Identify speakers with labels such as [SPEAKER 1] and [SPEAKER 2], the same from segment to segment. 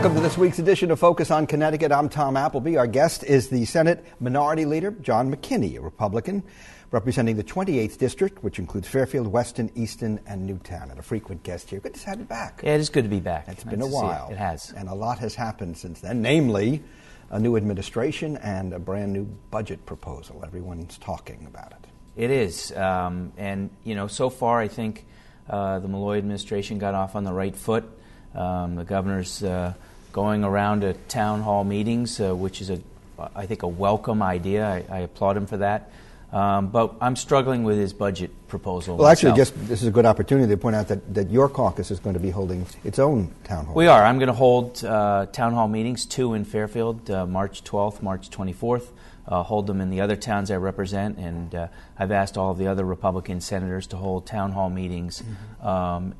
[SPEAKER 1] Welcome to this week's edition of Focus on Connecticut. I'm Tom Applebee. Our guest is the Senate Minority Leader, John McKinney, a Republican representing the 28th District, which includes Fairfield, Weston, Easton, and Newtown, and a frequent guest here. Good to have you back.
[SPEAKER 2] Yeah, it is good to be back.
[SPEAKER 1] It's been a while.
[SPEAKER 2] It has.
[SPEAKER 1] And a lot has happened since then, namely a new administration and a brand new budget proposal. Everyone's talking about it.
[SPEAKER 2] It is. And, so far I think the Malloy administration got off on the right foot. The governor's going around to town hall meetings, which is, I think, a welcome idea. I applaud him for that. But I'm struggling with his budget proposal.
[SPEAKER 1] Well, actually, this is a good opportunity to point out that your caucus is going to be holding its own town hall.
[SPEAKER 2] We are. I'm going to hold town hall meetings, 2 in Fairfield, March 12th, March 24th. Hold them in the other towns I represent, and I've asked all of the other Republican senators to hold town hall meetings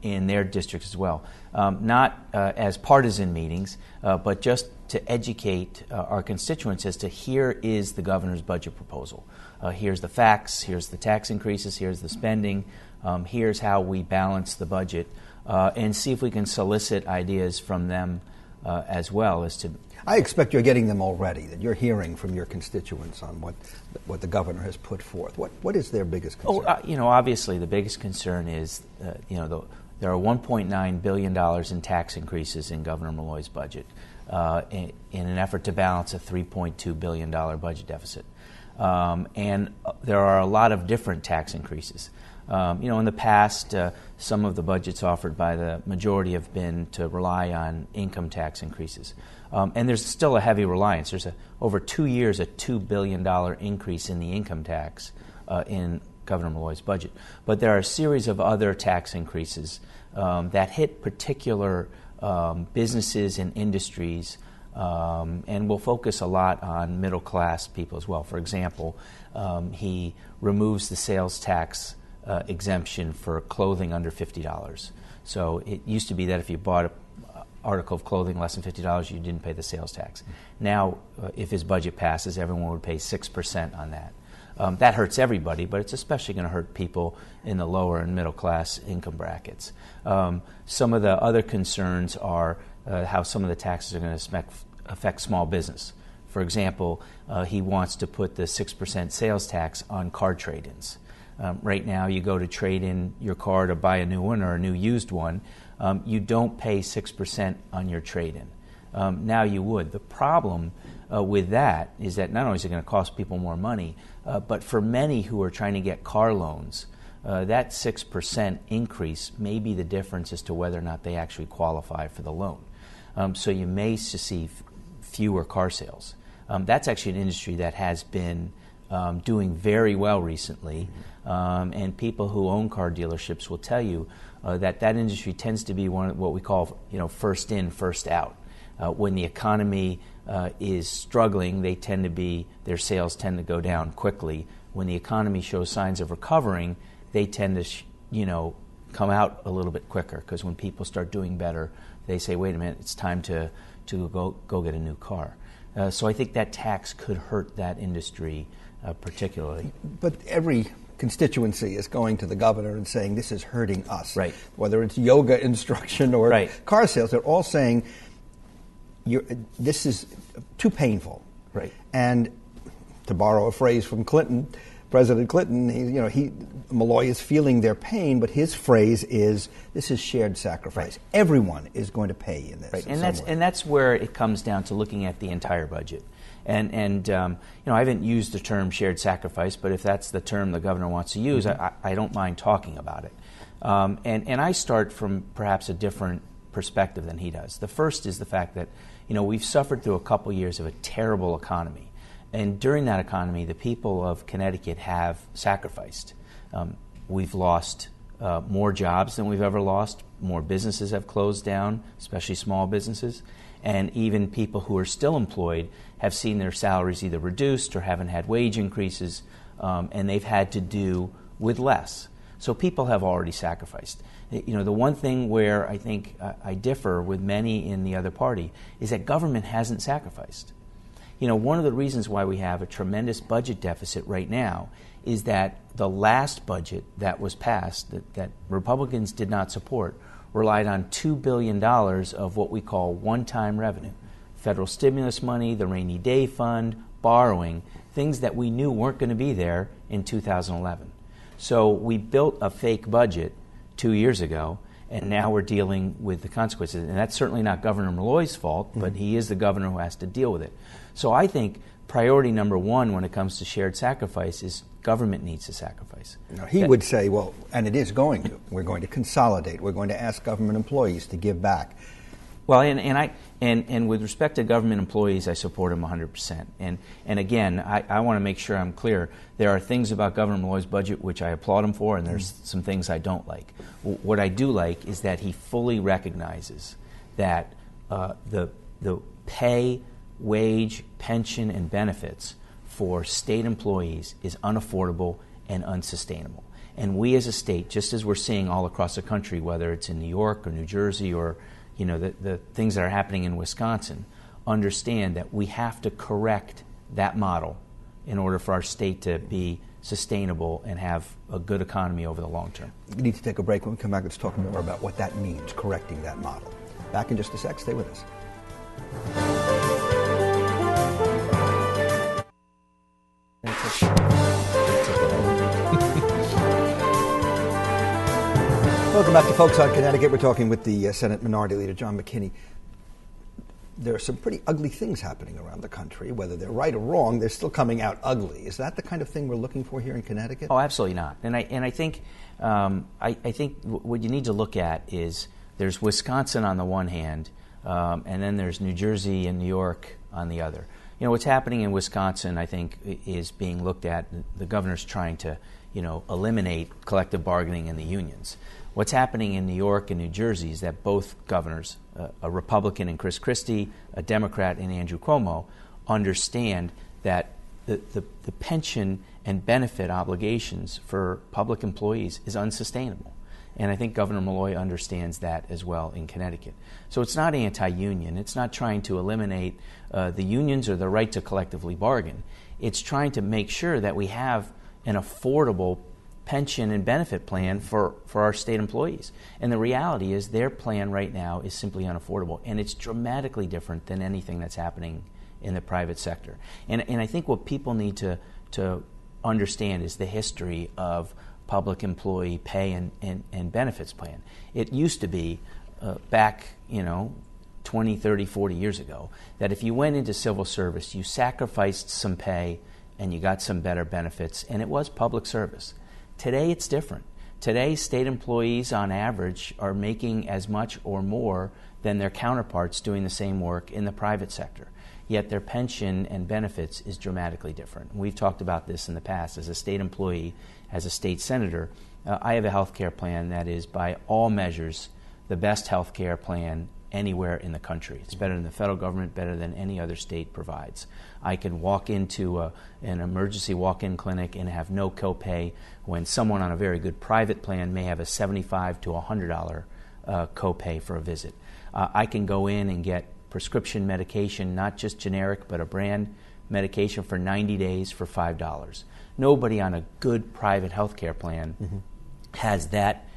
[SPEAKER 2] in their districts as well. Not as partisan meetings, but just to educate our constituents as to here is the governor's budget proposal. Here's the facts, here's the tax increases, here's the spending, here's how we balance the budget, and see if we can solicit ideas from them as well as to...
[SPEAKER 1] I expect you're getting them already, that you're hearing from your constituents on what the governor has put forth. What is their biggest concern?
[SPEAKER 2] Obviously the biggest concern is, there are $1.9 billion in tax increases in Governor Malloy's budget in an effort to balance a $3.2 billion budget deficit. And there are a lot of different tax increases. In the past, some of the budgets offered by the majority have been to rely on income tax increases. And there's still a heavy reliance. There's over 2 years, a $2 billion increase in the income tax in Governor Malloy's budget. But there are a series of other tax increases that hit particular businesses and industries, and will focus a lot on middle-class people as well. For example, he removes the sales tax exemption for clothing under $50. So it used to be that if you bought an article of clothing less than $50, you didn't pay the sales tax. Now, if his budget passes, everyone would pay 6% on that. That hurts everybody, but it's especially going to hurt people in the lower and middle-class income brackets. Some of the other concerns are how some of the taxes are going to affect small business. For example, he wants to put the 6% sales tax on car trade-ins. Right now, you go to trade in your car to buy a new one or a new used one, you don't pay 6% on your trade-in. Now you would. The problem with that is that not only is it going to cost people more money, but for many who are trying to get car loans, that 6% increase may be the difference as to whether or not they actually qualify for the loan. So you may see fewer car sales. That's actually an industry that has been doing very well recently, and people who own car dealerships will tell you that industry tends to be one of what we call first in, first out. When the economy is struggling, their sales tend to go down quickly. When the economy shows signs of recovering, they tend to come out a little bit quicker, because when people start doing better, they say, wait a minute, it's time to go get a new car. So I think that tax could hurt that industry particularly.
[SPEAKER 1] But every constituency is going to the governor and saying this is hurting us.
[SPEAKER 2] Right.
[SPEAKER 1] Whether it's yoga instruction or
[SPEAKER 2] right.
[SPEAKER 1] car sales, they're all saying this is too painful.
[SPEAKER 2] Right.
[SPEAKER 1] And to borrow a phrase from Clinton, President Clinton, Malloy is feeling their pain, but his phrase is, this is shared sacrifice.
[SPEAKER 2] Right.
[SPEAKER 1] Everyone is going to pay in this.
[SPEAKER 2] Right. And that's where it comes down to looking at the entire budget. And I haven't used the term shared sacrifice, but if that's the term the governor wants to use, I don't mind talking about it. And I start from perhaps a different perspective than he does. The first is the fact that, we've suffered through a couple years of a terrible economy. And during that economy, the people of Connecticut have sacrificed. We've lost more jobs than we've ever lost. More businesses have closed down, especially small businesses. And even people who are still employed have seen their salaries either reduced or haven't had wage increases, and they've had to do with less. So people have already sacrificed. The one thing where I think I differ with many in the other party is that government hasn't sacrificed. One of the reasons why we have a tremendous budget deficit right now is that the last budget that was passed, that Republicans did not support, relied on $2 billion of what we call one-time revenue. Federal stimulus money, the rainy day fund, borrowing, things that we knew weren't going to be there in 2011. So we built a fake budget 2 years ago, and now we're dealing with the consequences. And that's certainly not Governor Malloy's fault, but he is the governor who has to deal with it. So I think priority number one when it comes to shared sacrifice is government needs to sacrifice.
[SPEAKER 1] Now, he would say, well, and it is going to. We're going to consolidate. We're going to ask government employees to give back.
[SPEAKER 2] Well, and with respect to government employees, I support him 100%. And again, I want to make sure I'm clear. There are things about Governor Malloy's budget which I applaud him for, and there's some things I don't like. What I do like is that he fully recognizes that the pay, wage, pension, and benefits for state employees is unaffordable and unsustainable. And we as a state, just as we're seeing all across the country, whether it's in New York or New Jersey or the things that are happening in Wisconsin, understand that we have to correct that model in order for our state to be sustainable and have a good economy over the long term.
[SPEAKER 1] We need to take a break. When we come back, let's talk more about what that means, correcting that model. Back in just a sec. Stay with us. Welcome back to Folks on Connecticut. We're talking with the Senate Minority Leader, John McKinney. There are some pretty ugly things happening around the country. Whether they're right or wrong, they're still coming out ugly. Is that the kind of thing we're looking for here in Connecticut?
[SPEAKER 2] Oh, absolutely not. And I think what you need to look at is there's Wisconsin on the one hand, and then there's New Jersey and New York on the other. What's happening in Wisconsin, I think, is being looked at. The governor's trying to, eliminate collective bargaining in the unions. What's happening in New York and New Jersey is that both governors, a Republican in Chris Christie, a Democrat in Andrew Cuomo, understand that the pension and benefit obligations for public employees is unsustainable. And I think Governor Malloy understands that as well in Connecticut. So it's not anti-union. It's not trying to eliminate the unions or the right to collectively bargain. It's trying to make sure that we have an affordable pension and benefit plan for our state employees. And the reality is their plan right now is simply unaffordable. And it's dramatically different than anything that's happening in the private sector. And I think what people need to understand is the history of public employee pay and benefits plan. It used to be back 20, 30, 40 years ago that if you went into civil service, you sacrificed some pay and you got some better benefits, and it was public service. Today it's different. Today state employees on average are making as much or more than their counterparts doing the same work in the private sector. Yet their pension and benefits is dramatically different. We've talked about this in the past. As a state employee, as a state senator, I have a health care plan that is by all measures the best health care plan anywhere in the country. It's better than the federal government, better than any other state provides. I can walk into an emergency walk-in clinic and have no copay when someone on a very good private plan may have a $75 to $100 copay for a visit. I can go in and get prescription medication, not just generic, but a brand medication for 90 days for $5. Nobody on a good private health care plan has that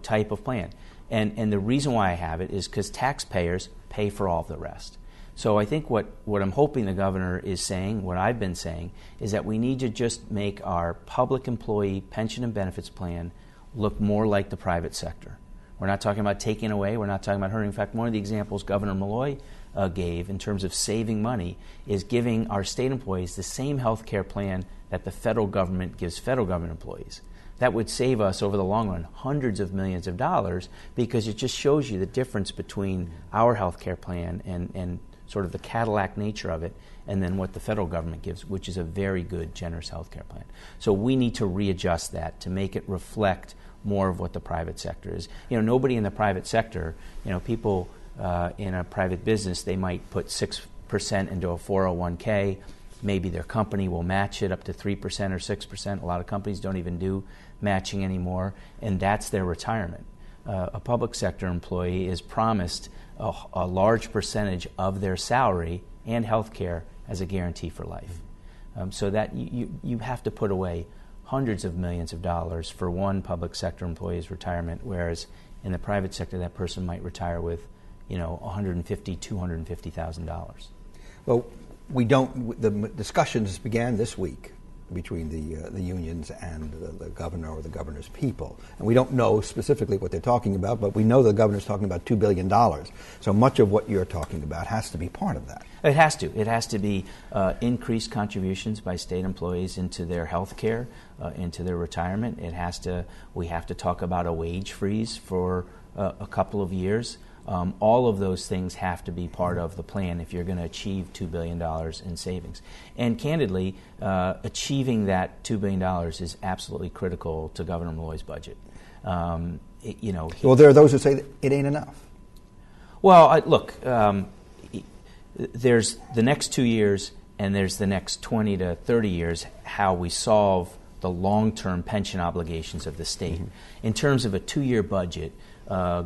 [SPEAKER 2] type of plan. And the reason why I have it is because taxpayers pay for all of the rest. So I think what I'm hoping the governor is saying, what I've been saying, is that we need to just make our public employee pension and benefits plan look more like the private sector. We're not talking about taking away. We're not talking about hurting. In fact, one of the examples Governor Malloy gave in terms of saving money is giving our state employees the same health care plan that the federal government gives federal government employees. That would save us over the long run hundreds of millions of dollars because it just shows you the difference between our health care plan and sort of the Cadillac nature of it and then what the federal government gives, which is a very good, generous health care plan. So we need to readjust that to make it reflect more of what the private sector is. Nobody in the private sector, people in a private business, they might put 6% into a 401k. Maybe their company will match it up to 3% or 6%. A lot of companies don't even do matching anymore, and that's their retirement. A public sector employee is promised a large percentage of their salary and health care as a guarantee for life. So that you have to put away hundreds of millions of dollars for one public sector employee's retirement, whereas In the private sector, that person might retire with, $150,000, $250,000.
[SPEAKER 1] Well, we don't. The discussions began this week between the unions and the governor or the governor's people, and we don't know specifically what they're talking about, but we know the governor's talking about $2 billion. So much of what you're talking about has to be part of that.
[SPEAKER 2] It has to. It has to be increased contributions by state employees into their health care, into their retirement. We have to talk about a wage freeze for a couple of years. All of those things have to be part of the plan if you're going to achieve $2 billion in savings. And candidly, achieving that $2 billion is absolutely critical to Governor Malloy's budget.
[SPEAKER 1] Well, there are those who say that it ain't enough.
[SPEAKER 2] Well, look, there's the next 2 years and there's the next 20 to 30 years how we solve the long-term pension obligations of the state. Mm-hmm. In terms of a 2-year budget,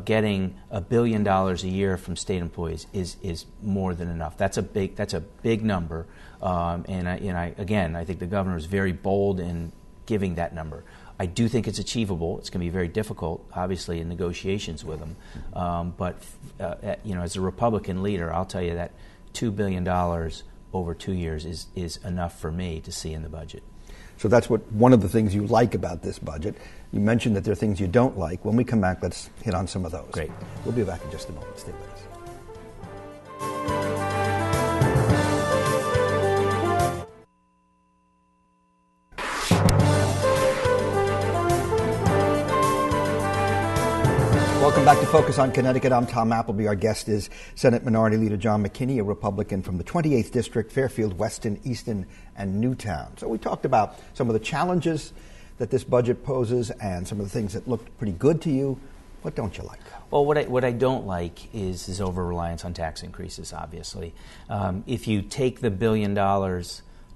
[SPEAKER 2] getting $1 billion a year from state employees is more than enough. That's a big number, and I think the governor is very bold in giving that number. I do think it's achievable. It's going to be very difficult, obviously, in negotiations with them. But as a Republican leader, I'll tell you that $2 billion over 2 years is enough for me to see in the budget.
[SPEAKER 1] So that's one of the things you like about this budget. You mentioned that there are things you don't like. When we come back, let's hit on some of those.
[SPEAKER 2] Great.
[SPEAKER 1] We'll be back in just a moment. Stay with us. Welcome back to Focus on Connecticut. I'm Tom Applebee. Our guest is Senate Minority Leader John McKinney, a Republican from the 28th District, Fairfield, Weston, Easton, and Newtown. So we talked about some of the challenges that this budget poses and some of the things that looked pretty good to you. What don't you like?
[SPEAKER 2] Well, what I don't like is his over-reliance on tax increases, obviously. If you take the $1 billion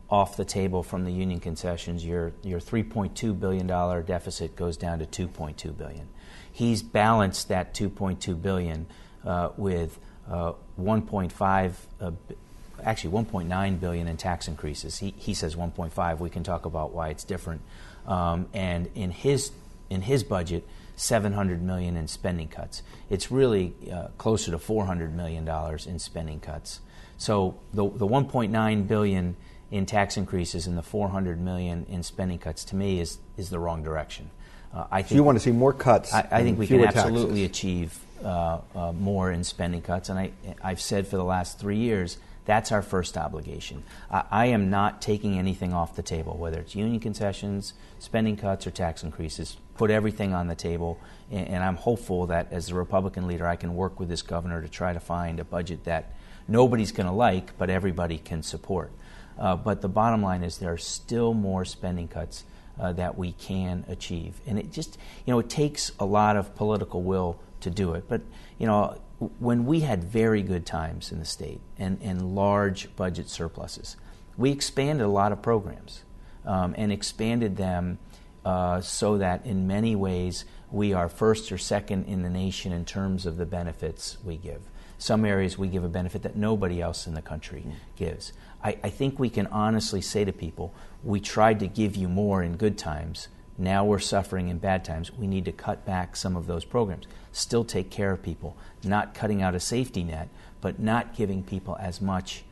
[SPEAKER 2] off the table from the union concessions, your $3.2 billion deficit goes down to $2.2 billion. He's balanced that $2.2 billion with 1.9 billion in tax increases. He says 1.5. We can talk about why it's different. And in his budget, $700 million in spending cuts. It's really closer to $400 million in spending cuts. So the 1.9 billion in tax increases and the $400 million in spending cuts, to me, is the wrong direction. I think
[SPEAKER 1] so you want to see more cuts.
[SPEAKER 2] I think we can absolutely
[SPEAKER 1] taxes.
[SPEAKER 2] achieve more in spending cuts, and I've said for the last 3 years that's our first obligation. I am not taking anything off the table, whether it's union concessions, spending cuts, or tax increases. Put everything on the table, and I'm hopeful that as the Republican leader, I can work with this governor to try to find a budget that nobody's going to like, but everybody can support. But the bottom line is there are still more spending cuts that we can achieve. And it just, it takes a lot of political will to do it. But, when we had very good times in the state and large budget surpluses, we expanded a lot of programs and expanded them so that in many ways we are first or second in the nation in terms of the benefits we give. Some areas we give a benefit that nobody else in the country gives. I think we can honestly say to people, we tried to give you more in good times. Now we're suffering in bad times. We need to cut back some of those programs. Still take care of people, not cutting out a safety net, but not giving people as much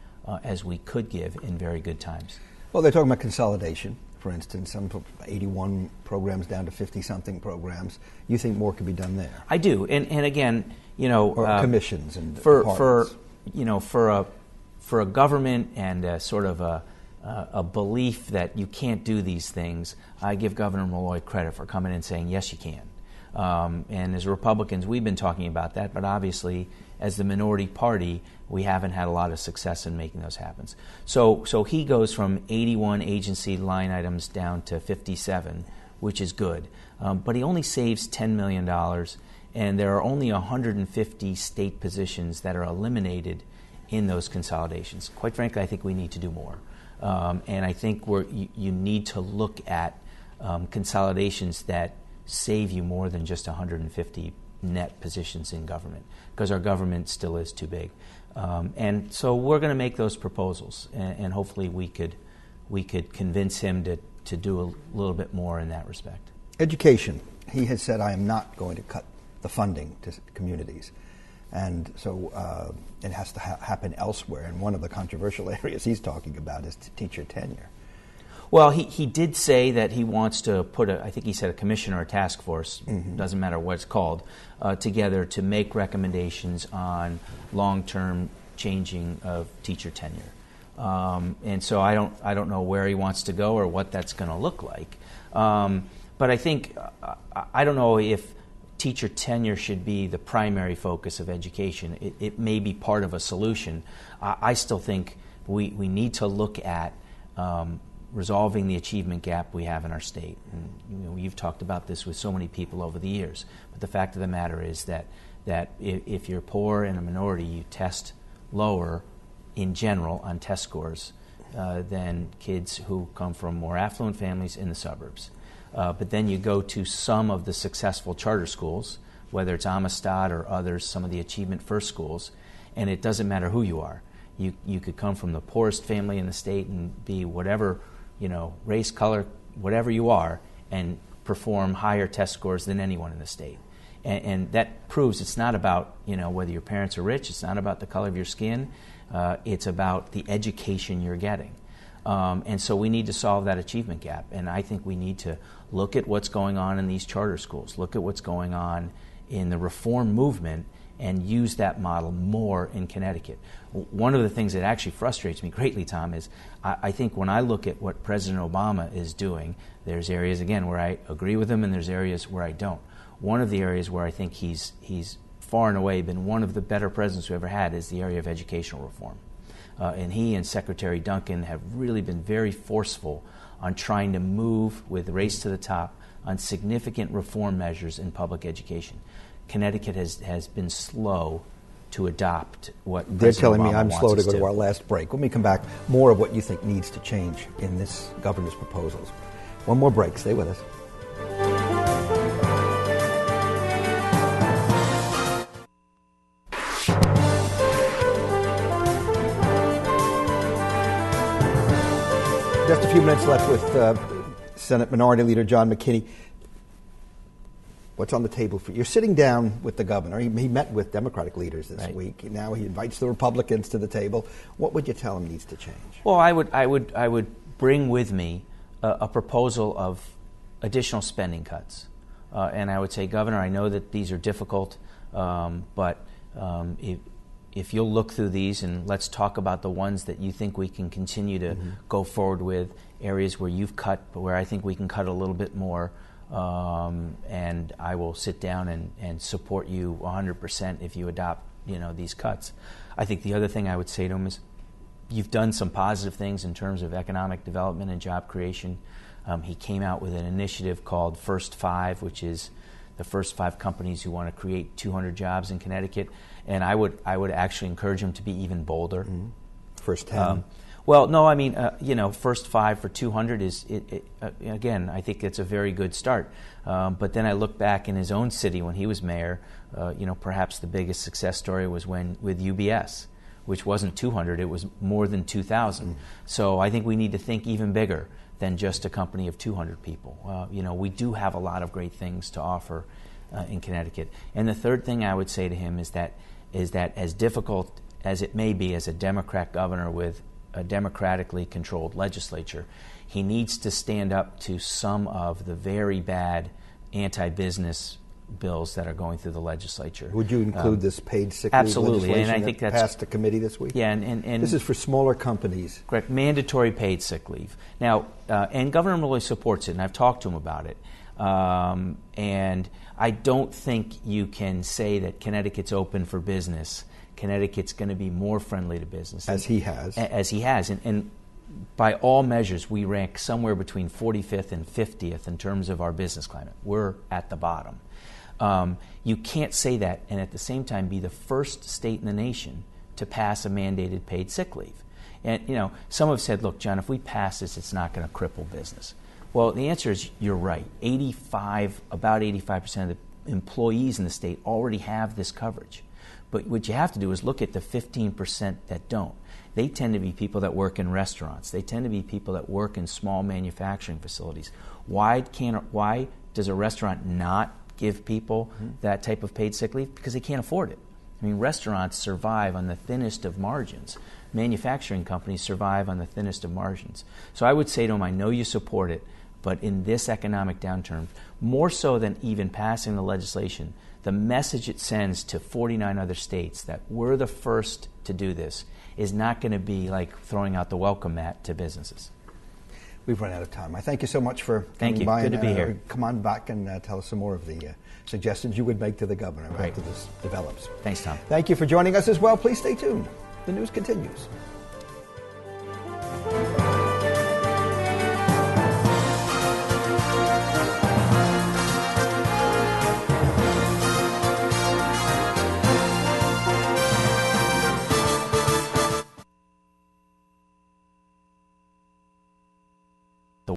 [SPEAKER 2] as we could give in very good times.
[SPEAKER 1] Well, they're talking about consolidation, for instance, some 81 programs down to 50-something programs. You think more could be done there?
[SPEAKER 2] I do, and again,
[SPEAKER 1] or commissions and
[SPEAKER 2] for a government and a sort of a belief that you can't do these things, I give Governor Malloy credit for coming in and saying, yes, you can. And as Republicans, we've been talking about that, but obviously, as the minority party, we haven't had a lot of success in making those happen. So he goes from 81 agency line items down to 57, which is good. But he only saves $10 million, and there are only 150 state positions that are eliminated in those consolidations. Quite frankly, I think we need to do more. And I think you need to look at consolidations that save you more than just 150 net positions in government, because our government still is too big. And so we're going to make those proposals, and hopefully we could convince him to do a little bit more in that respect.
[SPEAKER 1] Education. He has said, I am not going to cut the funding to communities. And so it has to happen elsewhere. And one of the controversial areas he's talking about is teacher tenure.
[SPEAKER 2] Well, he did say that he wants to put I think he said a commission or a task force, doesn't matter what it's called, together to make recommendations on long-term changing of teacher tenure. And so I don't know where he wants to go or what that's going to look like. But I think, I don't know if teacher tenure should be the primary focus of education. It may be part of a solution. I still think we need to look at resolving the achievement gap we have in our state. And, you've talked about this with so many people over the years. But the fact of the matter is that if you're poor and a minority, you test lower in general on test scores than kids who come from more affluent families in the suburbs. But then you go to some of the successful charter schools, whether it's Amistad or others, some of the Achievement First schools, and it doesn't matter who you are. You could come from the poorest family in the state and be whatever, race, color, whatever you are, and perform higher test scores than anyone in the state. And that proves it's not about, whether your parents are rich, it's not about the color of your skin, it's about the education you're getting. And so we need to solve that achievement gap. And I think we need to look at what's going on in these charter schools, look at what's going on in the reform movement, and use that model more in Connecticut. One of the things that actually frustrates me greatly, Tom, is I think when I look at what President Obama is doing, there's areas, again, where I agree with him and there's areas where I don't. One of the areas where I think he's far and away been one of the better presidents we ever had is the area of educational reform. And he and Secretary Duncan have really been very forceful on trying to move with Race to the Top on significant reform measures in public education. Connecticut has been slow to adopt what
[SPEAKER 1] They're
[SPEAKER 2] President
[SPEAKER 1] telling me
[SPEAKER 2] Obama
[SPEAKER 1] I'm
[SPEAKER 2] wants
[SPEAKER 1] slow to
[SPEAKER 2] us
[SPEAKER 1] go to our last break. Let me come back. More of what you think needs to change in this governor's proposals. One more break. Stay with us. Just a few minutes left with Senate Minority Leader John McKinney. What's on the table for you? You're sitting down with the governor. He met with Democratic leaders this week. Now he invites the Republicans to the table. What would you tell him needs to change?
[SPEAKER 2] Well, I would bring with me a proposal of additional spending cuts, and I would say, Governor, I know that these are difficult, but if you'll look through these and let's talk about the ones that you think we can continue to go forward with, areas where you've cut, but where I think we can cut a little bit more. And I will sit down and support you 100% if you adopt, these cuts. I think the other thing I would say to him is, you've done some positive things in terms of economic development and job creation. He came out with an initiative called First 5, which is the first 5 companies who want to create 200 jobs in Connecticut. And I would actually encourage him to be even bolder.
[SPEAKER 1] First 10.
[SPEAKER 2] Well, no, I mean, first 5 for 200 is, again, I think it's a very good start. But then I look back in his own city when he was mayor, perhaps the biggest success story was with UBS, which wasn't 200, it was more than 2,000. So I think we need to think even bigger than just a company of 200 people. We do have a lot of great things to offer in Connecticut. And the third thing I would say to him is that as difficult as it may be as a Democrat governor with a democratically controlled legislature, he needs to stand up to some of the very bad anti-business bills that are going through the legislature.
[SPEAKER 1] Would you include this paid sick leave
[SPEAKER 2] absolutely,
[SPEAKER 1] legislation
[SPEAKER 2] and I think
[SPEAKER 1] that
[SPEAKER 2] that's
[SPEAKER 1] passed the committee this week?
[SPEAKER 2] Yeah, and
[SPEAKER 1] this is for smaller companies.
[SPEAKER 2] Correct, mandatory paid sick leave. Now, and Governor Malloy supports it, and I've talked to him about it. And I don't think you can say that Connecticut's open for business. Connecticut's going to be more friendly to business.
[SPEAKER 1] As he has.
[SPEAKER 2] And by all measures, we rank somewhere between 45th and 50th in terms of our business climate. We're at the bottom. You can't say that and at the same time be the first state in the nation to pass a mandated paid sick leave. And, some have said, look, John, if we pass this, it's not going to cripple business. Well, the answer is you're right. About 85% of the employees in the state already have this coverage. But what you have to do is look at the 15% that don't. They tend to be people that work in restaurants. They tend to be people that work in small manufacturing facilities. Why does a restaurant not give people that type of paid sick leave because they can't afford it. I mean, restaurants survive on the thinnest of margins. Manufacturing companies survive on the thinnest of margins. So I would say to them, I know you support it, but in this economic downturn, more so than even passing the legislation, the message it sends to 49 other states that we're the first to do this is not going to be like throwing out the welcome mat to businesses.
[SPEAKER 1] We've run out of time. I thank you so much for
[SPEAKER 2] Thank
[SPEAKER 1] coming
[SPEAKER 2] you.
[SPEAKER 1] by.
[SPEAKER 2] Good to be here.
[SPEAKER 1] Come on back and tell us some more of the suggestions you would make to the governor after this develops.
[SPEAKER 2] Thanks, Tom.
[SPEAKER 1] Thank you for joining us as well. Please stay tuned. The news continues.